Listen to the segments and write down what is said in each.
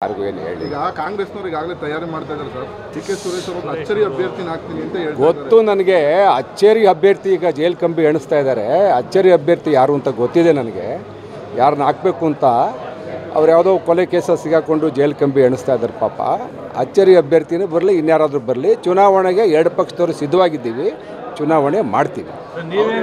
ಯಾರಿಗೂ ಏನು ಹೇಳಿ. ಈಗ ಕಾಂಗ್ರೆಸ್ನವರು ಈಗಾಗಲೇ ತಯಾರಿ ಮಾಡ್ತಾ ಇದ್ದಾರೆ ಸರ್. ಡಿ.ಕೆ. ಸುರೇಶ್ ಅವರು ಅಚ್ಚರಿ ಅಭ್ಯರ್ಥಿನ ಹಾಕ್ತೀನಿ ಅಂತ ಹೇಳ್ತಾರೆ. ಗೊತ್ತು ನನಗೆ. ಅಚ್ಚೇರಿ ಅಭ್ಯರ್ಥಿ ಈಗ ಜೈಲ್ ಕಂಬಿ ಎಣಿಸ್ತಾ ಇದ್ದಾರೆ. ಅಚ್ಚೇರಿ ಅಭ್ಯರ್ಥಿ ಯಾರು ಅಂತ ಗೊತ್ತಿದೆ ನನಗೆ. ಯಾರನ್ನ ಹಾಕಬೇಕು ಅಂತ ಅವ್ರು ಯಾವುದೋ ಕೊಲೆ ಕೇಸ ಸಿಗಾಕೊಂಡು ಜೈಲ್ ಕಂಬಿ ಎಣಿಸ್ತಾ ಇದ್ದಾರೆ ಪಾಪ. ಅಚ್ಚೇರಿ ಅಭ್ಯರ್ಥಿನೇ ಬರಲಿ, ಇನ್ಯಾರಾದರೂ ಬರಲಿ, ಚುನಾವಣೆಗೆ ಎರಡು ಪಕ್ಷದವರು ಸಿದ್ಧವಾಗಿದ್ದೀವಿ, ಚುನಾವಣೆ ಮಾಡ್ತೀವಿ.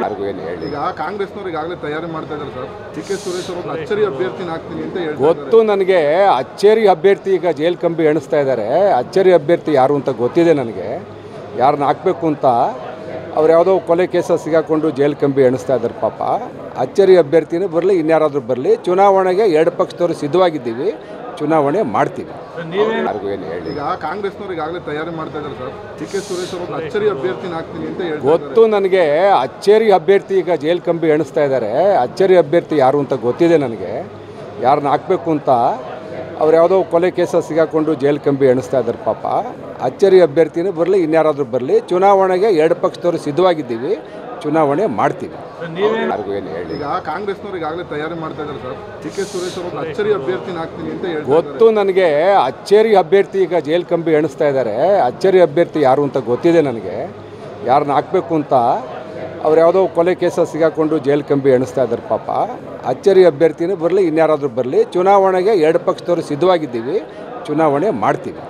ಯಾರಿಗೂ ಏನು ಹೇಳಿ. ಈಗ ಕಾಂಗ್ರೆಸ್ನವರು ಈಗಾಗಲೇ ತಯಾರಿ ಮಾಡ್ತಾ ಇದ್ದಾರೆ ಸರ್. ಡಿ.ಕೆ. ಸುರೇಶ್ ಅವರು ಅಚ್ಚರಿ ಅಭ್ಯರ್ಥಿನ ಹಾಕ್ತೀನಿ ಅಂತ ಹೇಳ್ತಾರೆ. ಗೊತ್ತು ನನಗೆ. ಅಚ್ಚೇರಿ ಅಭ್ಯರ್ಥಿ ಈಗ ಜೈಲ್ ಕಂಬಿ ಎಣಿಸ್ತಾ ಇದ್ದಾರೆ. ಅಚ್ಚೇರಿ ಅಭ್ಯರ್ಥಿ ಯಾರು ಅಂತ ಗೊತ್ತಿದೆ ನನಗೆ. ಯಾರನ್ನ ಹಾಕಬೇಕು ಅಂತ ಅವ್ರು ಯಾವುದೋ ಕೊಲೆ ಕೇಸ ಸಿಗಾಕೊಂಡು ಜೈಲ್ ಕಂಬಿ ಎಣಿಸ್ತಾ ಇದ್ದಾರೆ ಪಾಪ. ಅಚ್ಚೇರಿ ಅಭ್ಯರ್ಥಿನೇ ಬರಲಿ, ಇನ್ಯಾರಾದರೂ ಬರಲಿ, ಚುನಾವಣೆಗೆ ಎರಡು ಪಕ್ಷದವರು ಸಿದ್ಧವಾಗಿದ್ದೀವಿ, ಚುನಾವಣೆ ಮಾಡ್ತೀವಿ. ಯಾರಿಗೂ ಏನು ಹೇಳಿ. ಈಗ ಕಾಂಗ್ರೆಸ್ನವರು ಈಗಾಗಲೇ ತಯಾರಿ ಮಾಡ್ತಾ ಇದ್ದಾರೆ ಸರ್. ಡಿ.ಕೆ. ಸುರೇಶ್ ಅವರು ಅಚ್ಚರಿ ಅಭ್ಯರ್ಥಿನ ಹಾಕ್ತೀನಿ ಅಂತ ಹೇಳ್ತಾರೆ. ಗೊತ್ತು ನನಗೆ. ಅಚ್ಚೇರಿ ಅಭ್ಯರ್ಥಿ ಈಗ ಜೈಲ್ ಕಂಬಿ ಎಣಿಸ್ತಾ ಇದ್ದಾರೆ. ಅಚ್ಚೇರಿ ಅಭ್ಯರ್ಥಿ ಯಾರು ಅಂತ ಗೊತ್ತಿದೆ ನನಗೆ. ಯಾರನ್ನ ಹಾಕಬೇಕು ಅಂತ ಅವ್ರು ಯಾವುದೋ ಕೊಲೆ ಕೇಸ ಸಿಗಾಕೊಂಡು ಜೈಲ್ ಕಂಬಿ ಎಣಿಸ್ತಾ ಇದ್ದಾರೆ ಪಾಪ. ಅಚ್ಚೇರಿ ಅಭ್ಯರ್ಥಿನೇ ಬರಲಿ, ಇನ್ಯಾರಾದರೂ ಬರಲಿ, ಚುನಾವಣೆಗೆ ಎರಡು ಪಕ್ಷದವರು ಸಿದ್ಧವಾಗಿದ್ದೀವಿ, ಚುನಾವಣೆ ಮಾಡ್ತೀವಿ. ಯಾರಿಗೂ ಏನು ಹೇಳಿ. ಈಗ ಕಾಂಗ್ರೆಸ್ನವರು ಈಗಾಗಲೇ ತಯಾರಿ ಮಾಡ್ತಾ ಇದ್ದಾರೆ ಸರ್. ಡಿ.ಕೆ. ಸುರೇಶ್ ಅವರು ಅಚ್ಚರಿ ಅಭ್ಯರ್ಥಿನ ಹಾಕ್ತೀನಿ ಅಂತ ಹೇಳ್ತಾರೆ. ಗೊತ್ತು ನನಗೆ. ಅಚ್ಚೇರಿ ಅಭ್ಯರ್ಥಿ ಈಗ ಜೈಲ್ ಕಂಬಿ ಎಣಿಸ್ತಾ ಇದ್ದಾರೆ. ಅಚ್ಚೇರಿ ಅಭ್ಯರ್ಥಿ ಯಾರು ಅಂತ ಗೊತ್ತಿದೆ ನನಗೆ. ಯಾರನ್ನ ಹಾಕಬೇಕು ಅಂತ ಅವ್ರು ಯಾವುದೋ ಕೊಲೆ ಕೇಸ ಸಿಗಾಕೊಂಡು ಜೈಲ್ ಕಂಬಿ ಎಣಿಸ್ತಾ ಇದ್ದಾರೆ ಪಾಪ. ಅಚ್ಚೇರಿ ಅಭ್ಯರ್ಥಿನೇ ಬರಲಿ, ಇನ್ಯಾರಾದರೂ ಬರಲಿ, ಚುನಾವಣೆಗೆ ಎರಡು ಪಕ್ಷದವರು ಸಿದ್ಧವಾಗಿದ್ದೀವಿ, ಚುನಾವಣೆ ಮಾಡ್ತೀವಿ.